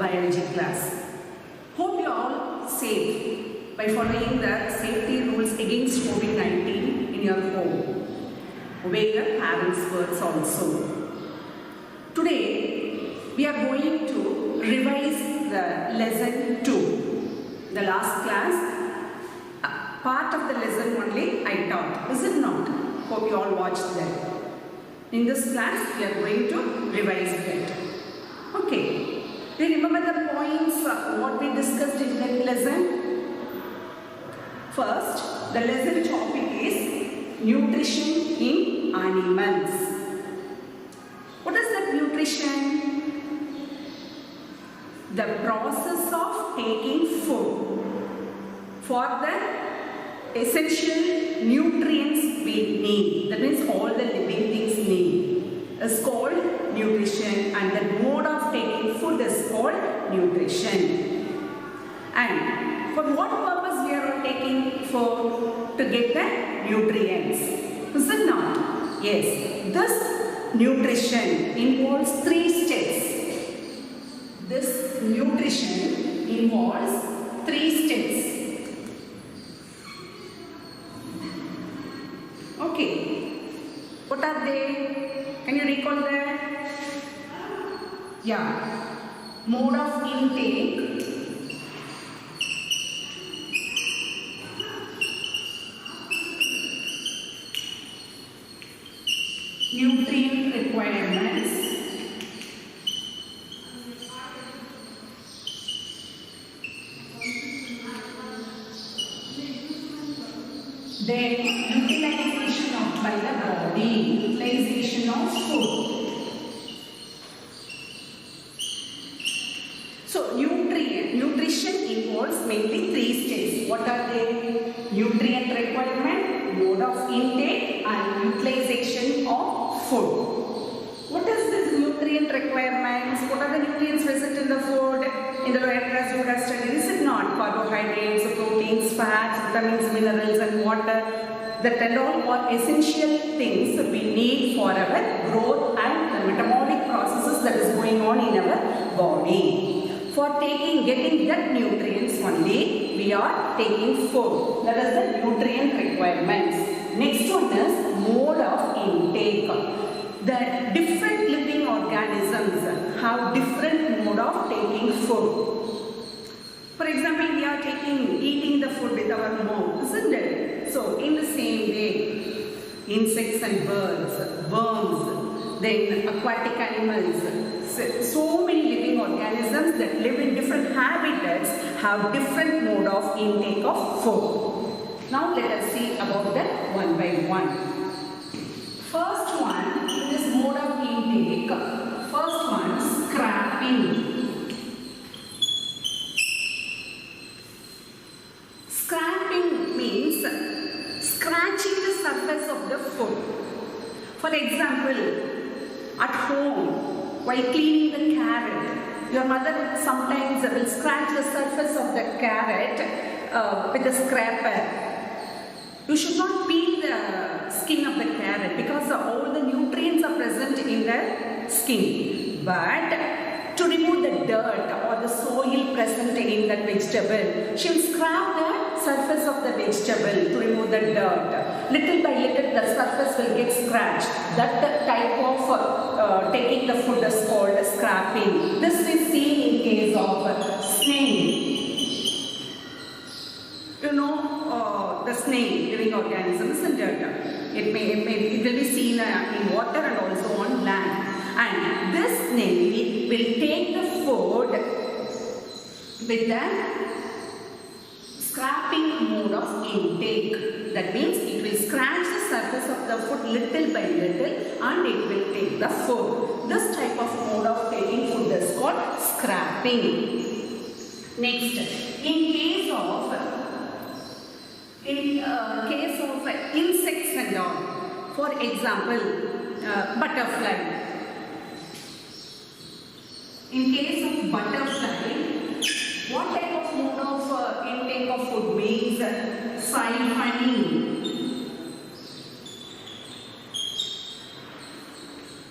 biology class. Hope you all safe by following the safety rules against COVID-19 in your home. Obey your parents' words also. Today, we are going to revise the lesson 2. The last class, part of the lesson only I taught. Is it not? Hope you all watched that. In this class, we are going to revise that. Okay. Do you remember the points what we discussed in that lesson? First, the lesson topic is nutrition in animals. What is that nutrition? The process of taking food for the essential nutrients we need. That means all the living things need. Is called nutrition, and the mode of taking food is called nutrition. And for what purpose we are taking food? To get the nutrients. Is it not? Yes. This nutrition involves 3 steps. This nutrition involves 3 steps. Okay. What are they? Can you recall that? Yeah. Mode of intake. Nutrient requirements. Then utilization of by the body. Utilization of food. So nutrition involves mainly 3 steps. What are they? Nutrient requirement, mode of intake, and utilization of food. What is this nutrient requirements? What are the nutrients present in the food? In the lower class you would have studied, is it not? Carbohydrates, proteins, fats, vitamins, minerals, and water. That and all are essential things we need for our growth and the metabolic processes that is going on in our body. For getting that nutrients only, we are taking food. That is the nutrient requirements. Next one is mode of intake. The different living organisms have different mode of taking food. For example, we are eating the food with our mouth, isn't it? So, in the same way, insects and birds, worms, then aquatic animals, so many living organisms that live in different habitats have different mode of intake of food. Now, let us see about that one by one. First one, in this mode of intake, first one, scraping. Scraping means scratching the surface of the food. For example, at home, while cleaning the carrot, your mother sometimes will scratch the surface of the carrot with a scraper. You should not peel the skin of the carrot because all the nutrients are present in the skin. But to remove the dirt or the soil present in that vegetable, she will scrap the surface of the vegetable to remove the dirt. Little by little, the surface will get scratched. That type of taking the food is called scrapping. This is seen in case of snail. You know the snail, living organism, isn't it? It will be seen in water and also on land. And this snail will take the food with the scraping mode of intake. That means it will scratch the surface of the food little by little and it will take the food. This type of mode of taking food is called scrapping. Next, in case of insects and all, for example, butterfly. In case of butterfly, what type of mode of intake of food means? Siphoning.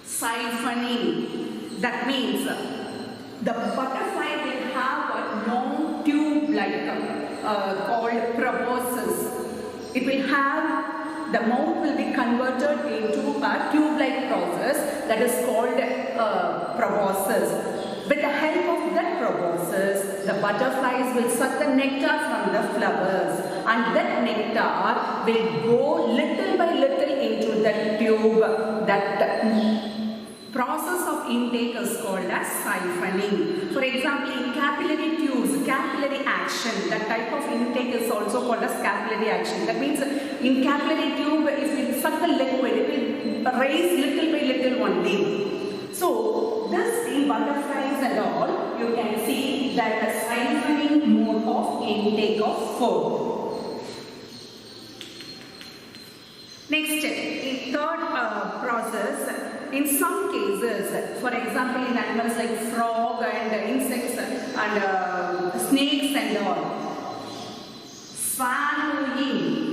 Siphoning. That means the butterfly like called proboscis. It will have, the mouth will be converted into a tube-like process that is called proboscis. With the help of that proboscis, the butterflies will suck the nectar from the flowers, and that nectar will go little by little into the tube. That process of intake is called as siphoning. For example, in capillary tubes, capillary action, that type of intake is also called as capillary action. That means in capillary tube, if we suck the liquid, it will raise little by little only. So, this in butterflies and all, you can see that the siphoning mode of intake of food. Next, in third process, in some cases, for example, in animals like frog and insects and snakes and all, swallowing.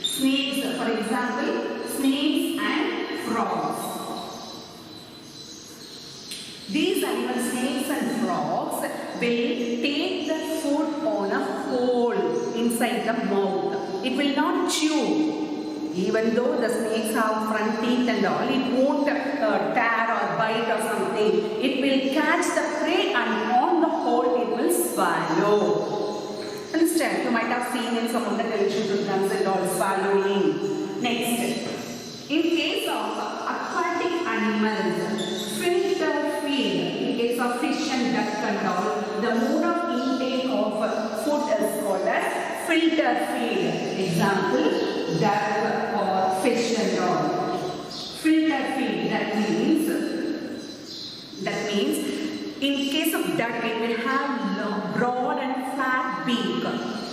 Snakes, for example, snakes and frogs. These animals, snakes and frogs, will take the food on a hole inside the mouth. It will not chew. Even though the snakes have front teeth and all, it won't tear or bite or something. It will catch the prey and on the hole it will swallow. Understand? You might have seen in some of the television programs and all swallowing. Next, in case of aquatic animals, filter feed. In case of fish and duck and all, the mode of intake of food is called as filter feed. Example, duck or fish and all. Filter feed. That means in case of duck, it will have broad and fat beak.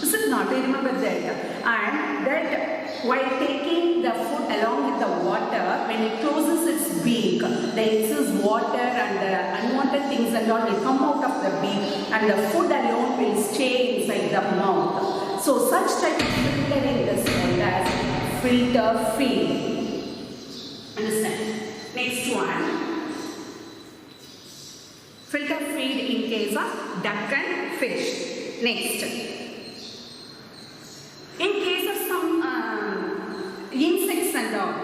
Is it not? I remember that. And that while taking the food along with the water, when it closes its beak, the excess water and the unwanted things and all will come out of the beak, and the food alone will stay inside the mouth. So such type of filtering is called as filter feed. Understand? Next one. Filter feed in case of duck and fish. Next, in case of some insects and all,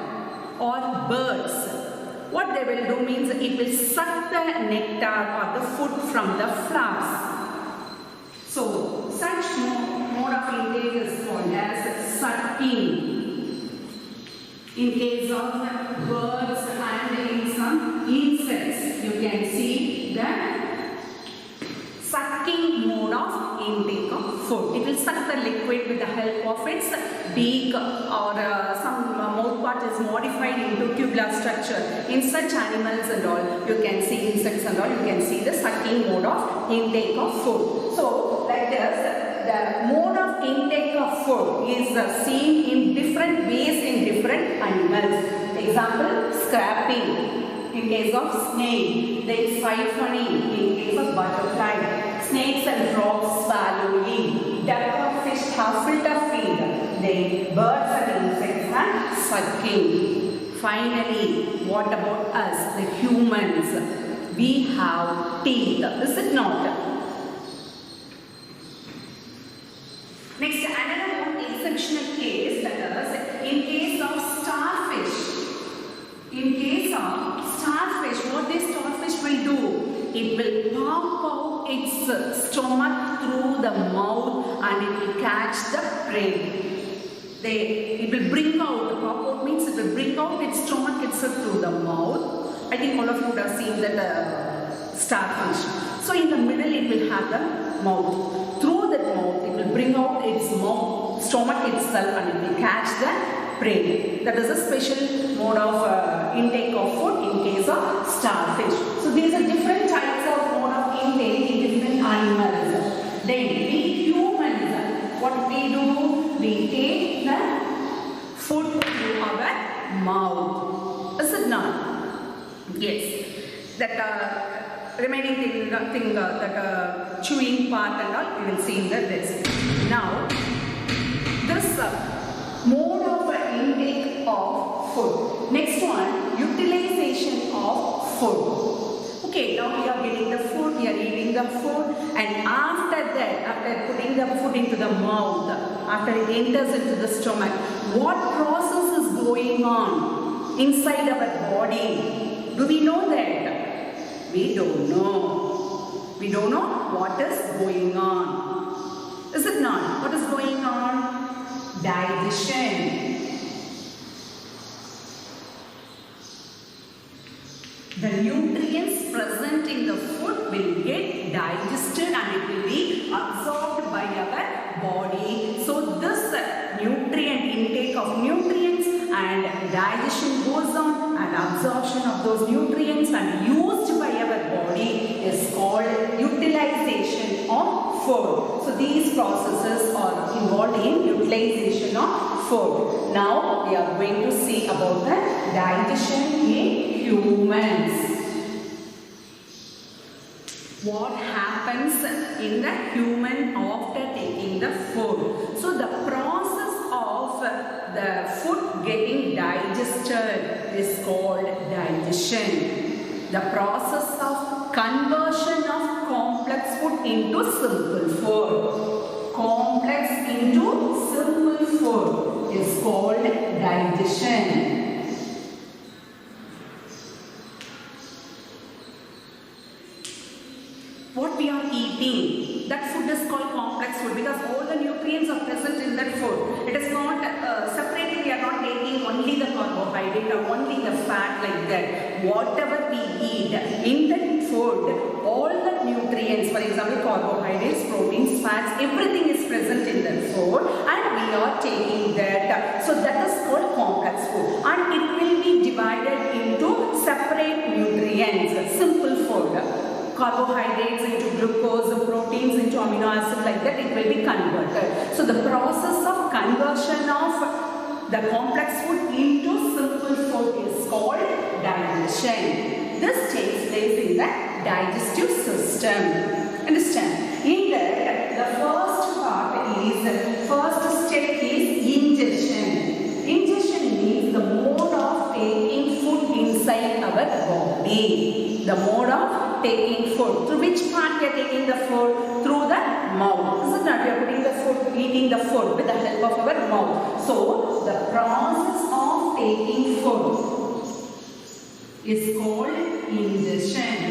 or birds, what they will do means it will suck the nectar or the food from the flowers. So, such mode of intake is called as sucking. In case of birds and in some insects, you can see that sucking mode of intake of food. It will suck the liquid with the help of its beak, or some mouth part is modified into tubular structure. In such animals and all, you can see insects and all, you can see the sucking mode of intake of food. So, like this, the mode of intake of food is seen in different ways in different animals. Example, scraping. In case of snake, then siphoning. In case of butterfly, snakes and frogs swallowing. Duck or fish have filter feed. Then birds and insects have sucking. Finally, what about us, the humans? We have teeth. Is it not? Next, another one exceptional case, that is in case of starfish. In case of starfish, what this starfish will do? It will pump out its stomach through the mouth and it will catch the prey. It will bring out, pop out means it will bring out its stomach itself through the mouth. I think all of you would have seen that starfish. So in the middle it will have the mouth. Through that mouth it will bring out its stomach itself and it will catch the prey. That is a special mode of intake of food in case of starfish. So these are different types of mode of intake in different animals. Then we humans, what we do? We take the food through our mouth. Is it not? Yes. That remaining thing that chewing part and all, we will see in the rest. Now, this mode of intake of food. Next one, utilization of food. Okay, now we are getting the the food, and after that, after putting the food into the mouth, after it enters into the stomach, what process is going on inside our body? Do we know that? We don't know. We don't know what is going on. Is it not? What is going on? Digestion. The nutrients present in the food will get digested and it will be absorbed by our body. So this nutrient intake of nutrients and digestion goes on, and absorption of those nutrients and used by our body is called utilization of food. So these processes are involved in utilization of food. Now we are going to see about the digestion in humans. What happens in the human after taking the food? So the process of the food getting digested is called digestion. The process of conversion of complex food into simple food. Complex into simple food is called digestion. What we are eating, that food is called complex food because all the nutrients are present in that food. It is not separately, we are not taking only the carbohydrate or only the fat like that. Whatever we eat in that food, all the nutrients, for example carbohydrates, proteins, fats, everything is present in that food and we are taking that. So that is called complex food, and it will be divided into separate nutrients, simple food. Carbohydrates into glucose, proteins into amino acid, like that it will be converted. So the process of conversion of the complex food into simple food is called digestion. This takes place in the digestive system. Understand? In that, the first step is ingestion. Ingestion means the mode of taking food inside our body. The mode of taking food. Through which part we are taking the food? Through the mouth. Is it not? We are putting the food, eating the food with the help of our mouth. So, the process of taking food is called ingestion.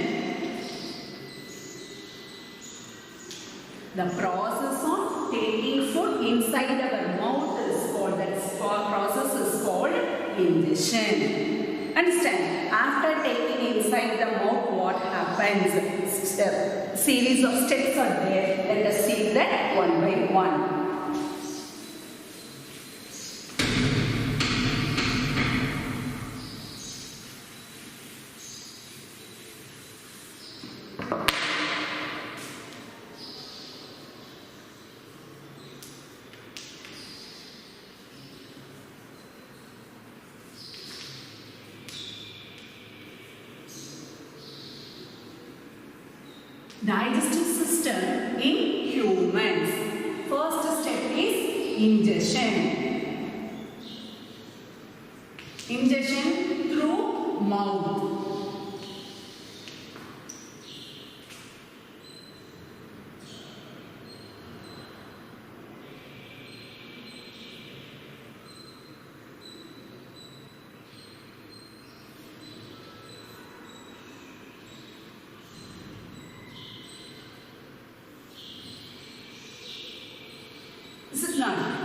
The process of taking food inside our mouth is called, that process is called ingestion. Understand? After taking inside the mouth, what happens? Series of steps are there. Let us see that one by one. Digestive system in humans. First step is ingestion. Ingestion through mouth.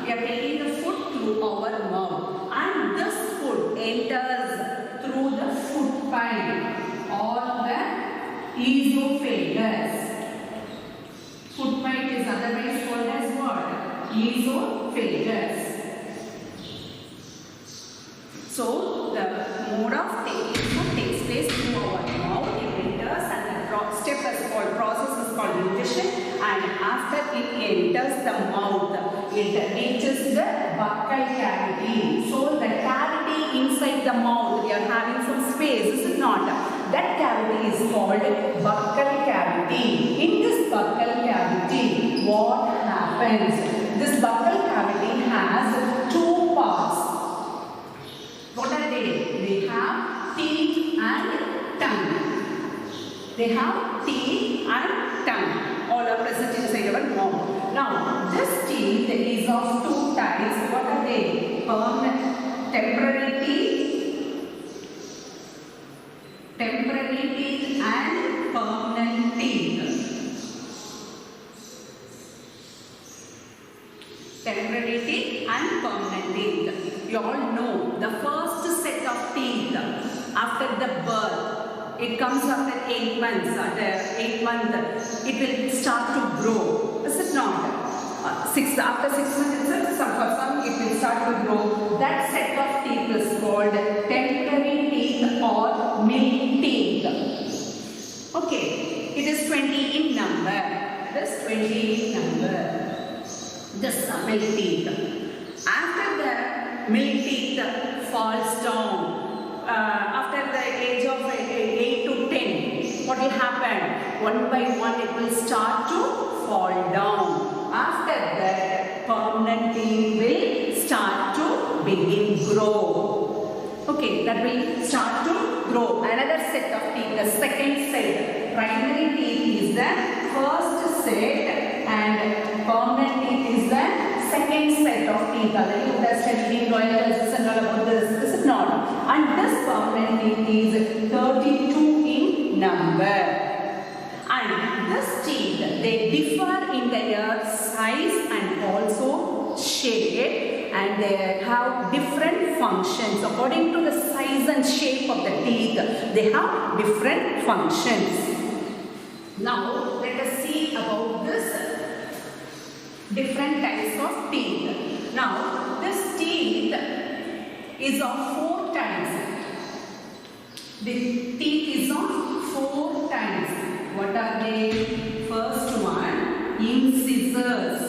We are taking the food through our mouth, and this food enters through the food pipe or the esophagus. Food pipe is otherwise called as what? Esophagus. So the mode of taking food takes place through our mouth. It enters, and the step is called, process is called ingestion, and after it enters the mouth, it reaches the buccal cavity. So the cavity inside the mouth, we are having some space, is it not? That cavity is called buccal cavity. In this buccal cavity, what happens? This buccal cavity has two parts. What are they? They have teeth and tongue. They have teeth and tongue. All are present inside our mouth. Now, this teeth is of two types. What are they? Permanent, temporary teeth and permanent teeth. Temporary teeth and permanent teeth. You all know the first set of teeth after the birth. It comes after 8 months. After 8 months, it will start to grow. Is it not? After 6 months itself, for some it will start to grow. That set of teeth is called temporary teeth or milk teeth. Okay, it is 20 in number. It is 20 in number. This milk teeth. After the milk teeth falls down, after the age of 8 to 10, what will happen? One by one it will start to fall down. After that, permanent teeth will start to begin grow. Okay, that will start to grow. Another set of teeth, the second set. Primary teeth is the first set and permanent teeth is the second set of teeth. You would have studied royal tests and all about this. Is it not? And this permanent teeth is 32 in number. And this teeth, they differ in their size and also shape, and they have different functions. According to the size and shape of the teeth, they have different functions. Now, let us see about this different types of teeth. Now, this teeth is of 4 types. The teeth is of 4 types. What are they? First one, incisors.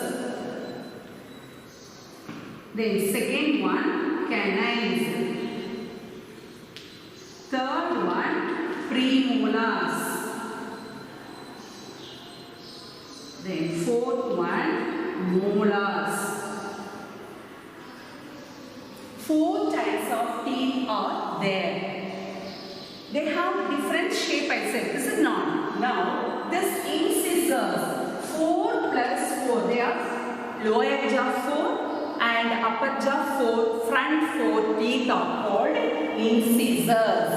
Then second one, canines. Third one, premolars. Then fourth one, molars. 4 types of teeth are there. They have different shape, I said. This is not. Now, this incisors, 4 plus 4, they are lower jaw 4 and upper jaw 4, front 4 teeth are called incisors.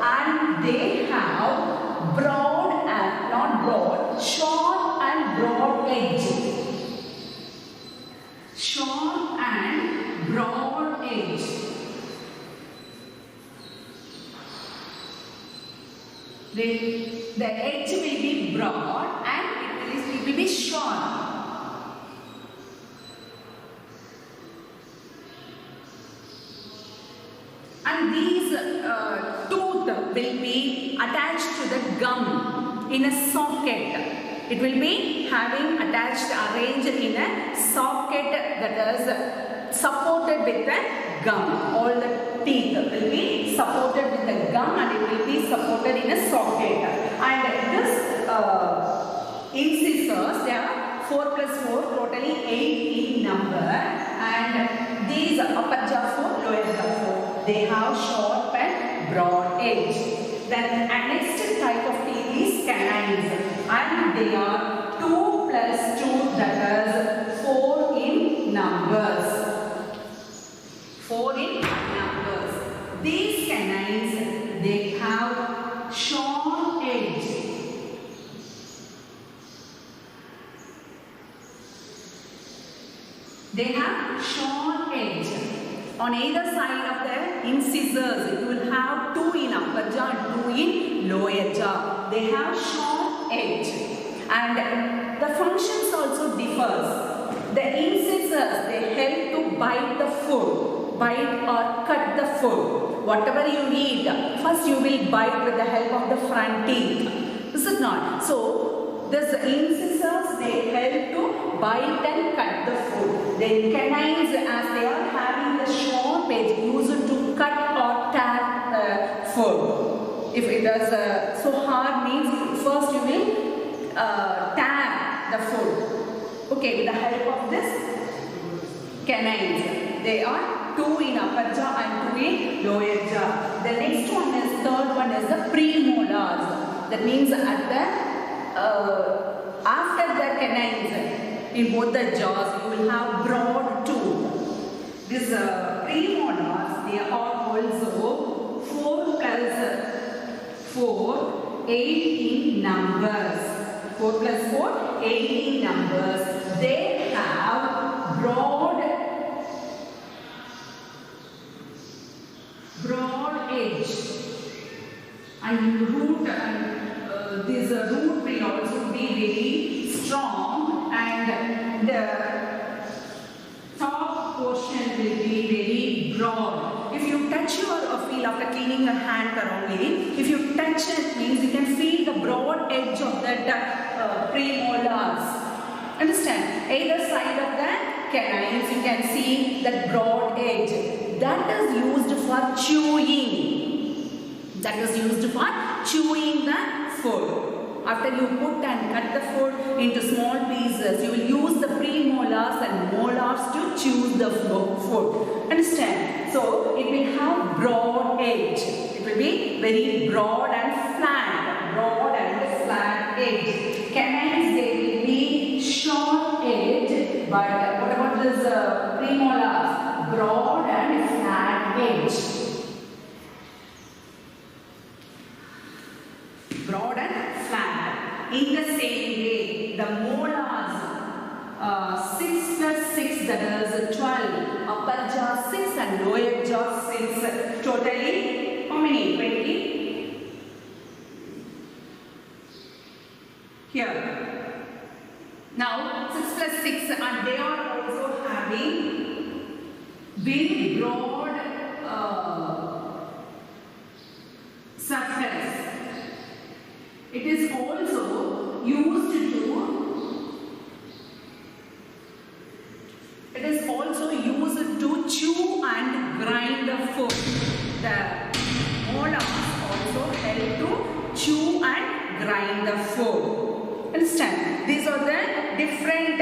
And they have broad and, not broad, short and broad edge. Short and broad edge. The edge will be broad and it will be short. And these tooth will be attached to the gum in a socket. It will be having attached, arranged in a socket that is supported with the gum. All the teeth will be supported with the gum and it will be supported in a socket. And this incisors, they are 4 plus 4, totally 8 in number. And these upper jaw 4, lower jaw 4. They have sharp and broad edge. Then next type of teeth is canines. And they are 2 plus 2, that is 4 in numbers. 4 in numbers. These canines, they have short edge. They have short edge. On either side of the incisors, it will have 2 in upper jaw and 2 in lower jaw. They have short edge. And the functions also differs. The incisors, they help to bite the food, bite or cut the food. Whatever you eat, first you will bite with the help of the front teeth. Is it not? So, these incisors, they help to bite and cut the food. Then canines, as they are having the sharp edge, used to cut or tear food. If it is so hard, means first you will tear the food. Okay, with the help of this canines. They are 2 in upper jaw and 2 in lower jaw. The next one is, third one is the premolars. That means at the after the canines in both the jaws, you will have broad tooth. These premolars, they are also 4 plus 4, 8 in numbers. 4 plus 4, 8 in numbers. They have broad edge, and root, and this root will also be very strong, and the top portion will be very broad. If you touch your feel after cleaning your hand thoroughly, if you touch it, means you can feel the broad edge of that premolars. Understand? Either side of the canines, you can see that broad edge. That is used for chewing. That is used for chewing the food. After you put and cut the food into small pieces, you will use the premolars and molars to chew the food. Understand? So it will have broad edge. It will be very broad and flat. Broad and flat edge. Canines, they will be short edge, but what about this premolars? Broad and flat edge. Broad and flat. In the same way, the molars, 6 plus 6, that is 12. Upper jaw 6 and lower jaw 6. Totally, how many? 20? Here. Now, 6 plus 6, and they are also having very broad surface. It is also used to chew and grind the food. The molars also help to chew and grind the food. Understand? These are the different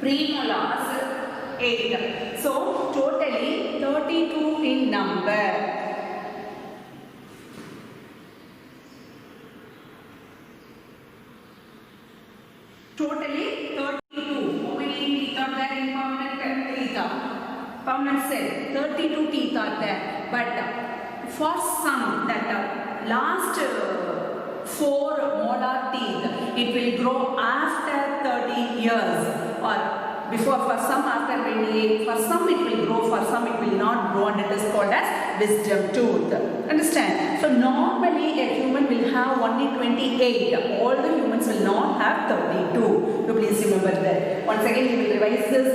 premolars. 8. So totally 32 in number. Totally 32. How many teeth are there in permanent teeth? Permanent set. 32 teeth are there. But for some, that last 4 molar teeth, it will grow after 30 years or before. For some after 28, for some it will grow, for some it will not grow, and it is called as wisdom tooth. Understand? So normally a human will have only 28. All the humans will not have 32. So please remember that. Once again we will revise this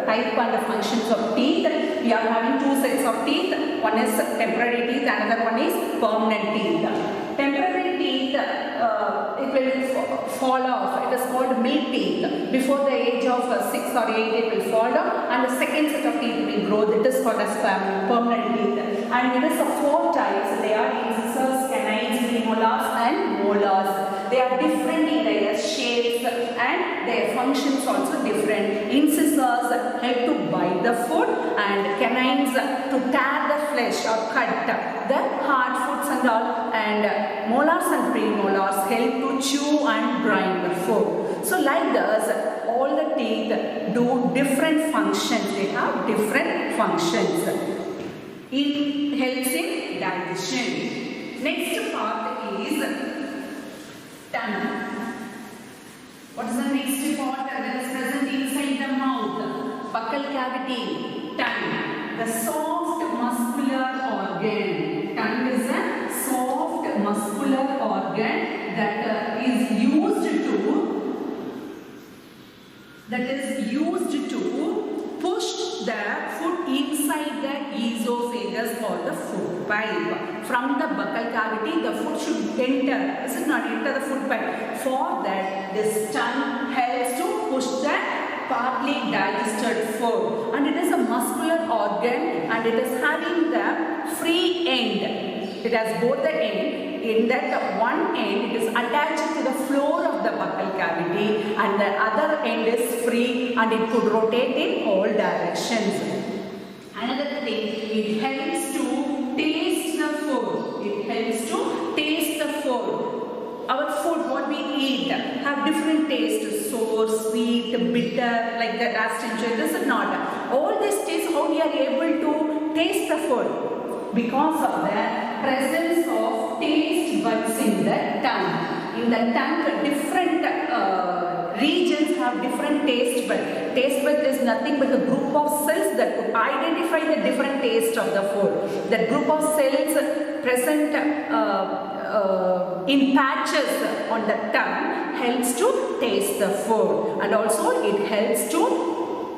type and the functions of teeth. We are having 2 sets of teeth. One is temporary teeth, another one is permanent teeth. Temporary teeth, it will fall off. It is called milk teeth. Before the age of 6 or 8, it will fall down, and the second set of teeth will grow. That is called as permanent teeth. And it is of 4 types. They are incisors, canines, premolars, and molars. They are different in their shapes and their functions also different. Incisors help to bite the food, and canines to tear the flesh or cut the hard foods and all, and molars and premolars help to chew and grind the food. So like this, all the teeth do different functions. They have different functions. It helps in digestion. Next part is tongue. What is the next part that is present inside the mouth? Buccal cavity, tongue. The soft muscular organ. Tongue is a soft muscular organ that is used to push the food inside the esophagus or the food pipe. From the buccal cavity, the food should enter. This is not enter the food pipe. For that, this tongue helps to push the partly digested food. And it is a muscular organ, and it is having the free end. It has both the end. In that one end, it is attached to the floor of the buccal cavity, and the other end is free, and it could rotate in all directions. Another thing, it helps to taste the food. It helps to taste the food. different taste, sour, sweet, bitter, like that, astringent. This is not. All these tastes, how we are able to taste the food? Because of the presence of taste buds in the tongue. In the tongue, different regions have different taste bud. Taste bud is nothing but a group of cells that would identify the different taste of the food. That group of cells present in patches on the tongue helps to taste the food, and also it helps to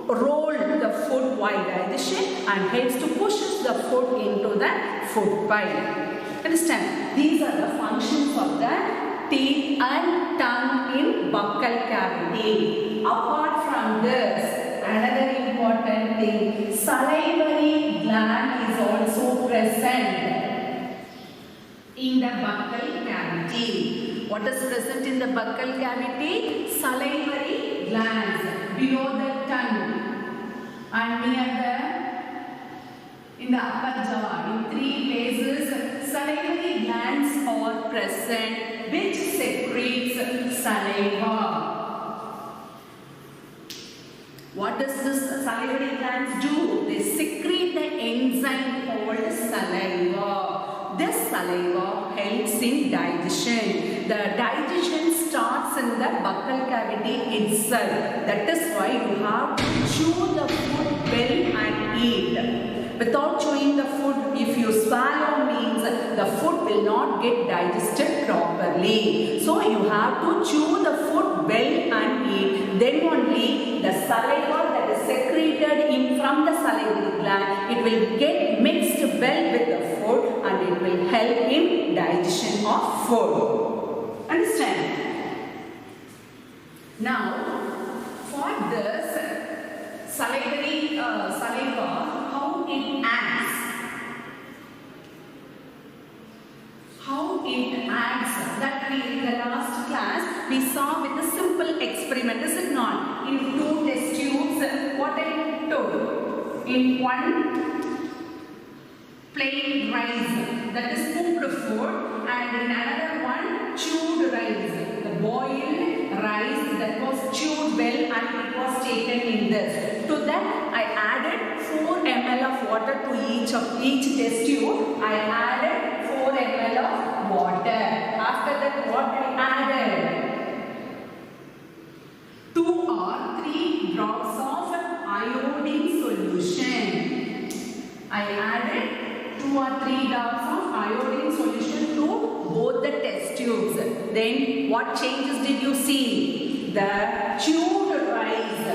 roll the food while digestion and helps to push the food into the food pile. Understand? These are the functions of the teeth and tongue in buccal cavity. Apart from this, another important thing, salivary gland is also present in the buccal cavity. What is present in the buccal cavity? Salivary glands below the tongue and in the upper jaw. In 3 places, salivary glands are present, which secretes saliva. What does this salivary glands do? They secrete the enzyme called saliva. This saliva helps in digestion. The digestion starts in the buccal cavity itself. That is why you have to chew the food well and eat. Without chewing the food, if you swallow, means the food will not get digested properly. So you have to chew the food well and eat. Then only the saliva that is secreted from the salivary gland, it will get mixed well with the food and it will help in digestion of food. Understand? Now, for this saliva, how it acts. That in the last class we saw with a simple experiment. Is it not? In 2 test tubes, what I told? In one plain rice, that is cooked food, and in another one chewed rice, the boiled rice that was chewed well and it was taken in this. To that I added 4 ml of water to each test tube. I added 4 ml of water. After that, what I added? 2 or 3 drops of iodine solution. I added 2 or 3 drops of iodine solution to both the test tubes. Then what changes did you see? The chewed rice,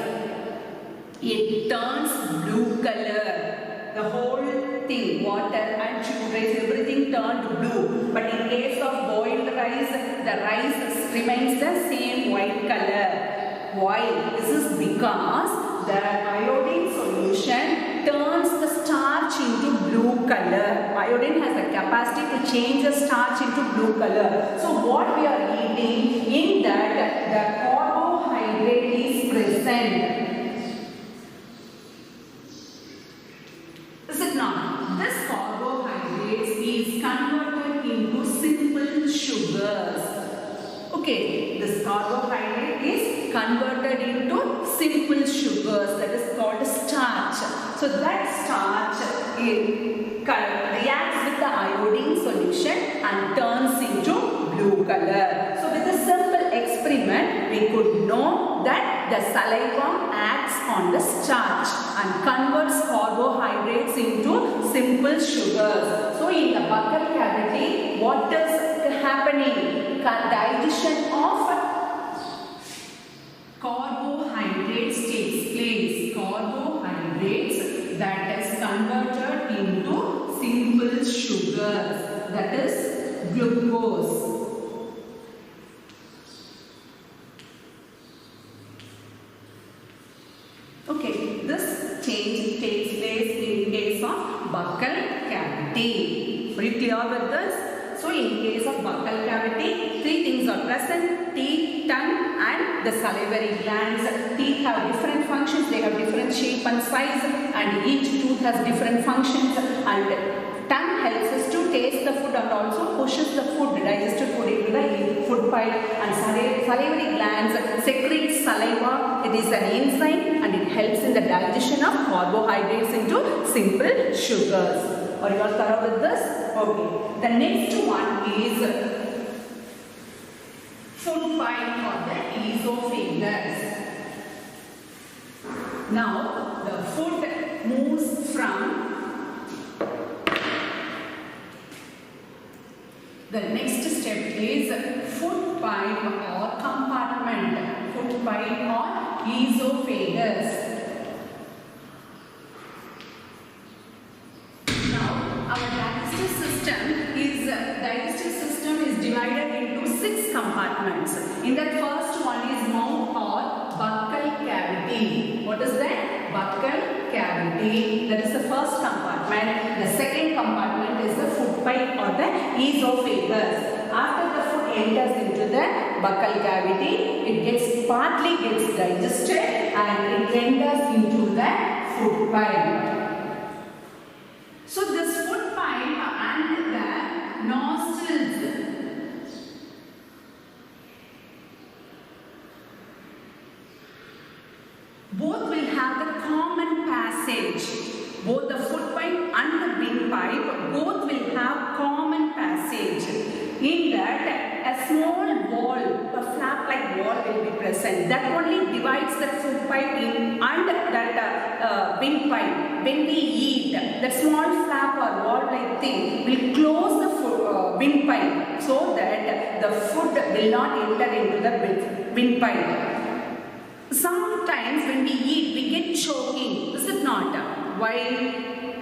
it turns blue color. The whole thing, water and chewed rice, everything turned blue. But in case of boiled rice, the rice remains the same white color. Why? This is because the iodine solution turns the starch into blue color. Iodine has the capacity to change the starch into blue color. So what we are eating, in that the carbohydrate is present. Is it not? This carbohydrates is converted into simple sugars. Okay, this carbohydrate is converted into simple sugars, that is called starch. So that starch reacts with the iodine solution and turns into blue color. So with a simple experiment, we could know that the saliva acts on the starch and converts carbohydrates into simple sugars. So in the buccal cavity, what is happening? Digestion of carbohydrates takes place. Carbohydrates that is converted into simple sugars, that is glucose. Okay, this change takes place in case of buccal cavity. Are you clear with this? So in case of buccal cavity, 3 things are present: teeth, tongue and the salivary glands. Teeth have different functions, they have different shape and size, and each tooth has different functions, and tongue helps us to taste the food and also pushes the food, digested food into the food pipe, and salivary glands secrete saliva. It is an enzyme and it helps in the digestion of carbohydrates into simple sugars. Are you all thorough with this? Okay. The next one is food pipe or the esophagus. Now the food moves from the next step is food pipe or compartment. Food pipe or esophagus. Now our digestive system is divided into 6 compartments. In that first one is mouth or buccal cavity. What is that? Buccal cavity. That is the first compartment. The second compartment is the food pipe or the esophagus. After the food enters into the buccal cavity, it partly gets digested and it enters into the food pipe. So this food pipe and the nostrils, both will have the common passage. Both the food pipe and the windpipe both will have common passage. In that, a small wall, a flap-like wall will be present. That only divides the food pipe and that windpipe. When we eat, that small flap or wall-like thing will close the windpipe so that the food will not enter into the windpipe. Sometimes when we eat, we get choking. Is it not? Why?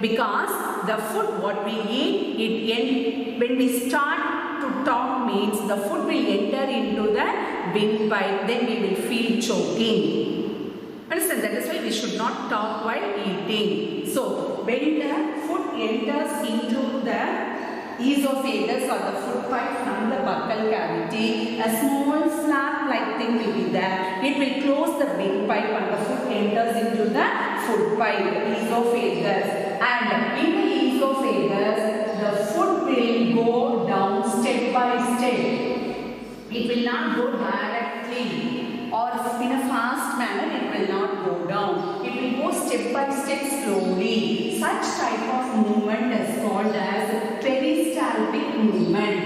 Because the food what we eat, when we start to talk means the food will enter into the windpipe. Then we will feel choking. Understand? That is why we should not talk while eating. So when the food enters into the esophagus or the food pipe from the buccal cavity, a small flap-like thing will be there. It will close the windpipe and the food enters into the food pipe, esophagus. And in the esophagus, the food will go down step by step. It will not go directly or in a fast manner. It will not go down. It will go step by step slowly. Such type of movement is called as peristaltic movement.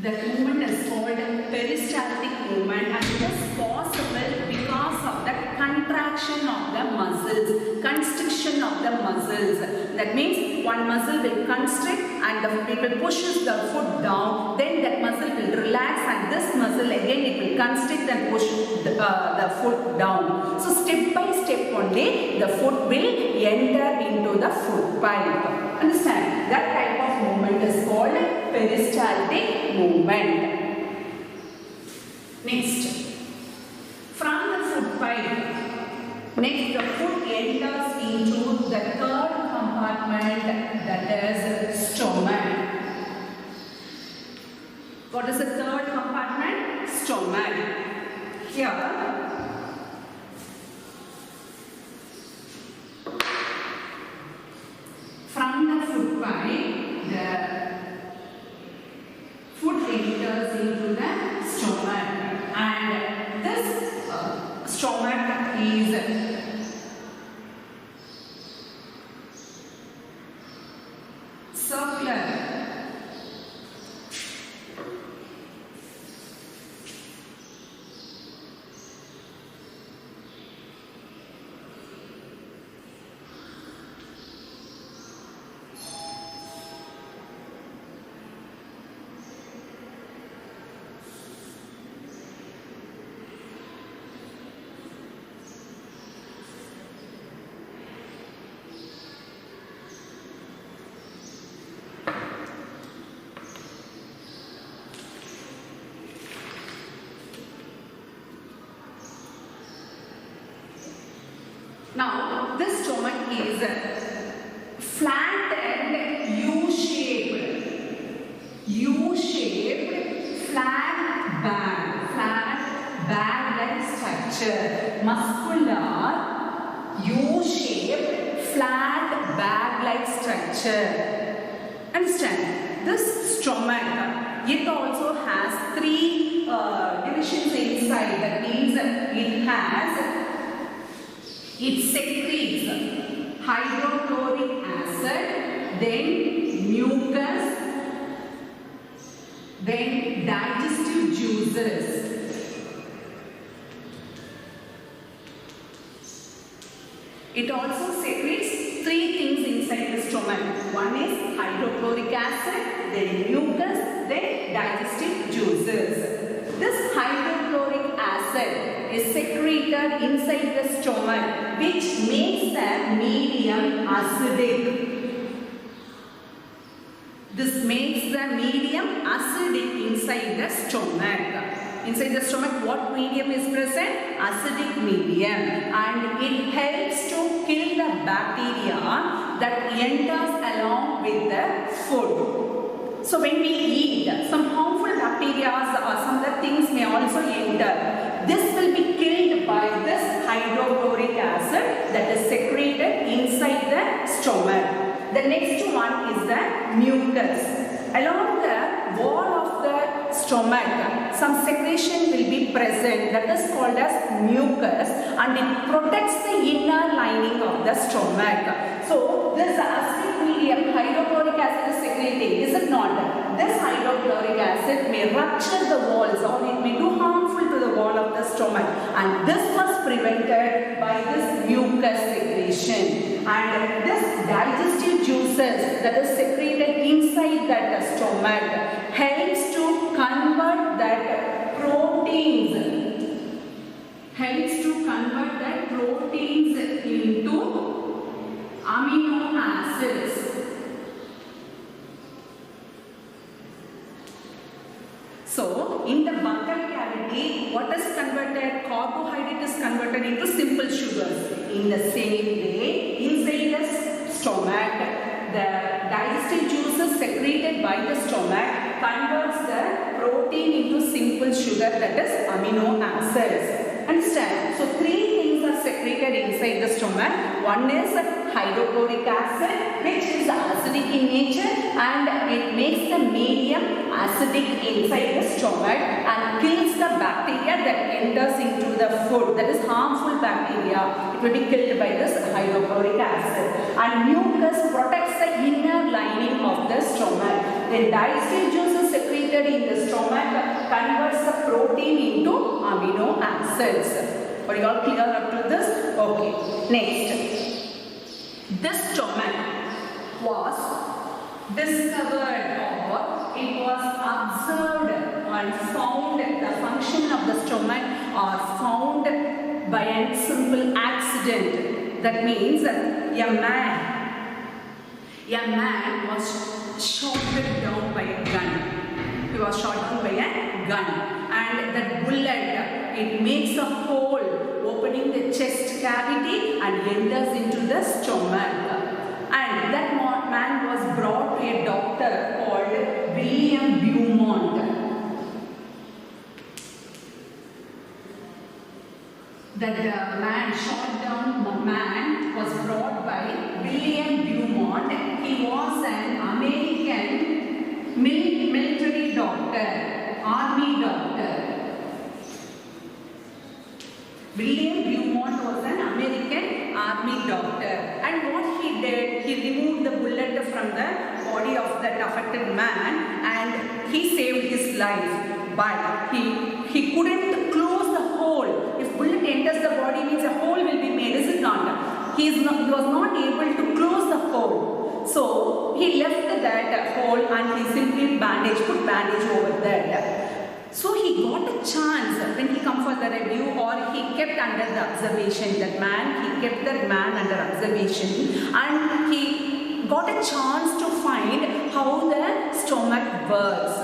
The movement is called peristaltic movement and it is possible because of the contraction of the muscles, constriction of the muscles. That means one muscle will constrict and the people pushes the foot down, then that muscle will relax and this muscle again it will constrict and push the foot down. So step by step only the foot will enter into the foot pipe. Understand? That type of movement is called peristaltic movement. Next, from the foot pipe, next the foot enters into the third compartment, that is stomach. What is the third compartment? Stomach. Here, from the foot pipe, the food enters into the stomach, and this stomach is circular. Now, this stomach is flat and U-shaped, flat bag-like structure. Muscular, U-shaped, flat bag-like structure. Understand? this stomach, it also has three divisions inside. That means it secretes hydrochloric acid, then mucus, then digestive juices. It also secretes three things inside the stomach. One is hydrochloric acid, then mucus, then digestive juices. This hydrochloric acid is secreted inside the stomach, which makes the medium acidic. This makes the medium acidic inside the stomach. Inside the stomach, what medium is present? Acidic medium, and it helps to kill the bacteria that enters along with the food. So when we eat, some harmful bacteria or some other things may also enter. This will be killed by this hydrochloric acid that is secreted inside the stomach. The next one is the mucus. Along the wall of the stomach, some secretion will be present that is called as mucus, and it protects the inner lining of the stomach. So this acidic medium, hydrochloric acid is secreting, is it not? This hydrochloric acid may rupture the walls or it may do harmful to the wall of the stomach, and this was prevented by this mucus secretion. And this digestive juices that is secreted inside that stomach helps to convert that proteins into amino acids. So, in the buccal cavity, what is converted? Carbohydrate is converted into simple sugars. In the same way, inside the stomach, the digestive juices secreted by the stomach converts the protein into simple sugar, that is amino acids. Understand? So, three things are secreted inside the stomach. One is hydrochloric acid, which is acidic in nature, and it makes the medium acidic inside the stomach and kills the bacteria that enters into the food, that is harmful bacteria. It will be killed by this hydrochloric acid. And mucus protects the inner lining of the stomach. Then digestive juices secreted in the stomach converts the protein into amino acids. Are you all clear up to this? Okay. Next. This stomach was discovered, or it was observed and found, the function of the stomach are found by a simple accident. That means a man was shot down by a gun. He was shot down by a gun, and that bullet, it makes a hole opening the chest cavity and enters into the stomach. And that man was brought to a doctor called William Beaumont. That man, shot down man, was brought by William Beaumont. He was an American military doctor, army doctor. William Beaumont was an American army doctor, and what he did, he removed the bullet from the body of that affected man and he saved his life. But he couldn't close the hole. If bullet enters the body, means a hole will be made, is it not? He was not able to close the hole. So he left that hole and he simply put bandage over that. So he got a chance when he come for the review, or he kept under the observation, he kept that man under observation, and he got a chance to find how the stomach works.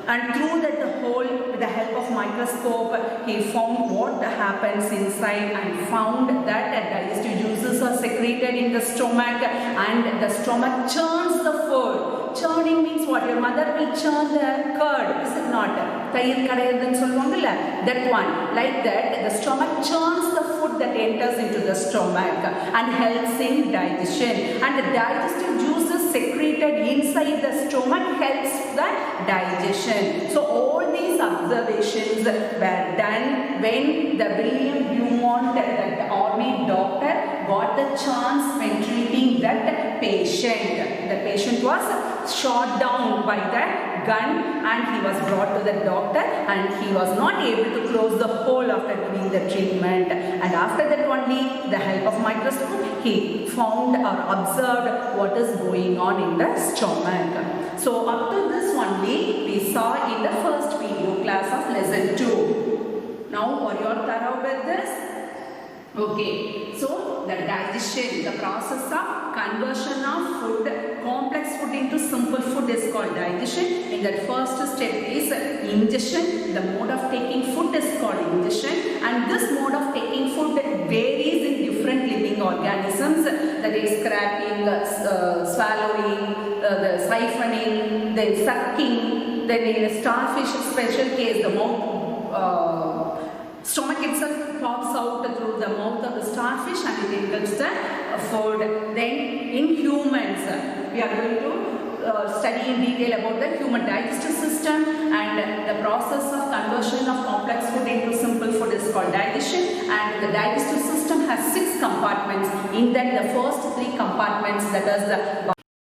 And through that hole, with the help of microscope, he found what happens inside and found that digestive juices are secreted in the stomach, and the stomach churns the food. Churning means what? Your mother will churn the curd, is it not? That one. Like that, the stomach churns the food that enters into the stomach and helps in digestion. And the digestive juices secreted secreted inside the stomach helps the digestion. So all these observations were done when the William Beaumont, the army doctor, got the chance when treating that patient. The patient was shot down by the gun and he was brought to the doctor and he was not able to close the hole after giving the treatment, and after that only the help of microscope he found or observed what is going on in the stomach. So up to this only we saw in the first video class of lesson 2. Now are you all thorough with this? Okay, so the digestion, the process of conversion of food, complex food into simple food is called digestion. In that first step is ingestion. The mode of taking food is called ingestion, and this mode of taking food varies in different living organisms, that is scraping, swallowing, the siphoning, then sucking, then in a starfish special case the mouth, stomach itself pops out through the mouth of the starfish and it enters the food. Then in humans, we are going to study in detail about the human digestive system, and the process of conversion of complex food into simple food is called digestion. And the digestive system has 6 compartments. In that the first 3 compartments, that is the